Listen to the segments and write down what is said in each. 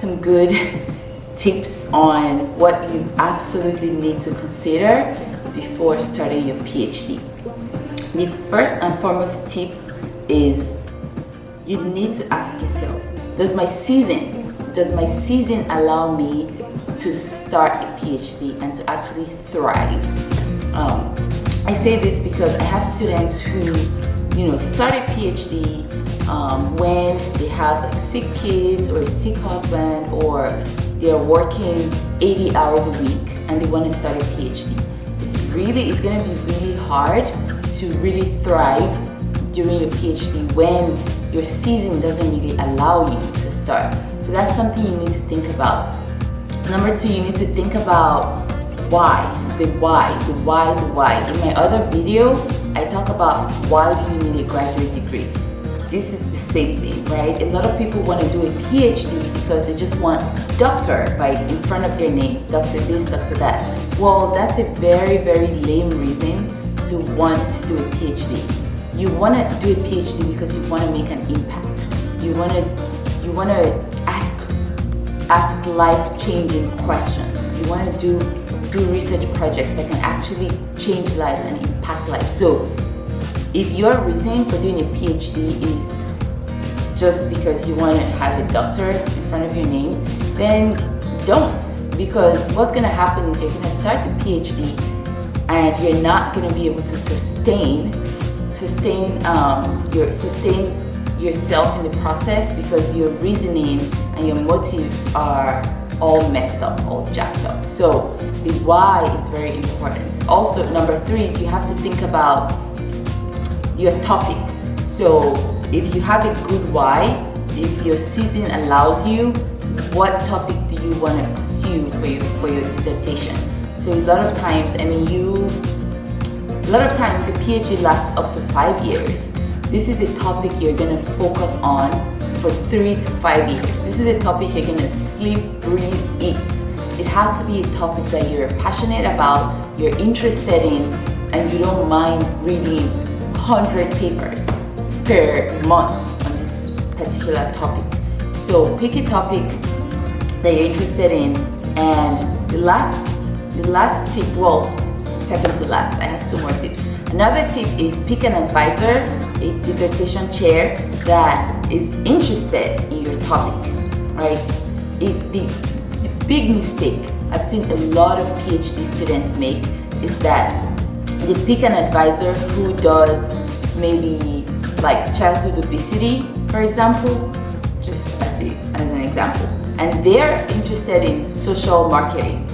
some good tips on what you absolutely need to consider before starting your PhD. The first and foremost tip is you need to ask yourself, does my season allow me to start a PhD and to actually thrive? I say this because I have students who, start a PhD when they have like sick kids or a sick husband, or they're working 80 hours a week and they want to start a PhD. It's going to be really hard to really thrive during your PhD when your season doesn't really allow you to start. So that's something you need to think about. Number two, you need to think about the why. In my other video, I talk about why do you need a graduate degree. This is the same thing, right? A lot of people want to do a PhD because they just want doctor in front of their name, doctor this, doctor that. Well, that's a very, very lame reason to want to do a PhD. You want to do a PhD because you want to make an impact. You want to ask life-changing questions. You want to do research projects that can actually change lives and impact lives. So if your reason for doing a PhD is just because you want to have a doctor in front of your name, then don't. Because what's going to happen is you're going to start the PhD and you're not going to be able to sustain yourself in the process, because your reasoning and your motives are all messed up, all jacked up. So the why is very important. Also, number three is you have to think about your topic. So if you have a good why, if your season allows you, what topic do you want to pursue for your dissertation? So a lot of times a PhD lasts up to 5 years. This is a topic you're going to focus on for 3 to 5 years. This is a topic you're going to sleep, breathe, eat. It has to be a topic that you're passionate about, you're interested in, and you don't mind reading 100 papers per month on this particular topic. So pick a topic that you're interested in. And the last tip, second to last, I have 2 more tips. Another tip is pick an advisor, a dissertation chair that is interested in your topic, right? The big mistake I've seen a lot of PhD students make is that they pick an advisor who does maybe like childhood obesity, for example, just as an example, and they're interested in social marketing.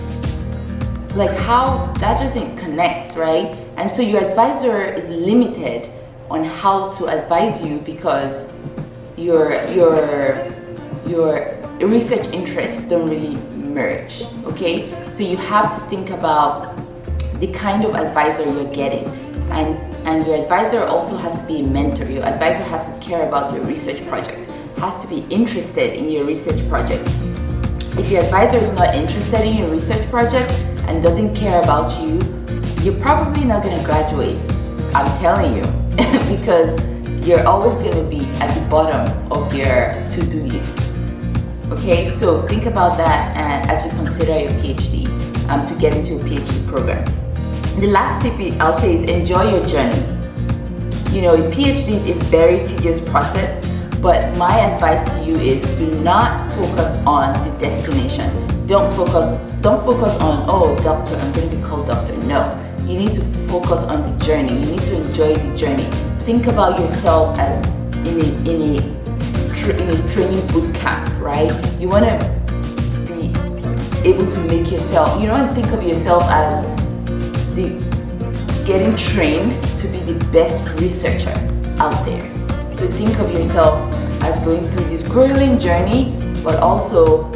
Like, how that doesn't connect, right? And so your advisor is limited on how to advise you because your research interests don't really merge, okay? So you have to think about the kind of advisor you're getting, and your advisor also has to be a mentor. Your advisor has to care about your research project, has to be interested in your research project. If your advisor is not interested in your research project and doesn't care about you, you're probably not going to graduate. I'm telling you, because you're always going to be at the bottom of their to-do list. Okay, so think about that as you consider your PhD, to get into a PhD program. The last tip I'll say is enjoy your journey. A PhD is a very tedious process, but my advice to you is do not focus on the destination. Don't focus on, oh, doctor, I'm going to be called doctor. No, you need to focus on the journey. You need to enjoy the journey. Think about yourself as in a training boot camp, right? You want to be able to make yourself, you don't think of yourself as getting trained to be the best researcher out there. So think of yourself as going through this grueling journey, but also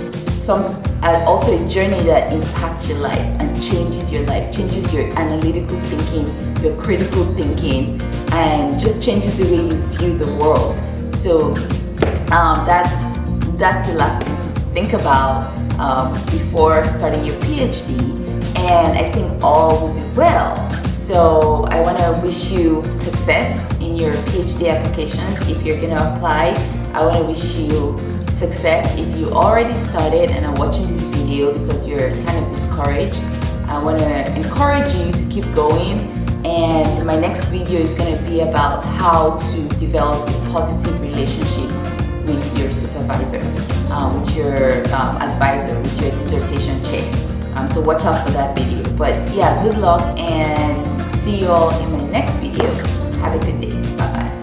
a journey that impacts your life and changes your life, changes your analytical thinking, your critical thinking, and just changes the way you view the world. So that's the last thing to think about before starting your PhD, and I think all will be well. So I want to wish you success in your PhD applications. If you're going to apply, I want to wish you success. If you already started and are watching this video because you're kind of discouraged, I want to encourage you to keep going. And my next video is going to be about how to develop a positive relationship with your supervisor, with your advisor, with your dissertation chair. So watch out for that video. But yeah, good luck and see you all in my next video. Have a good day. Bye bye.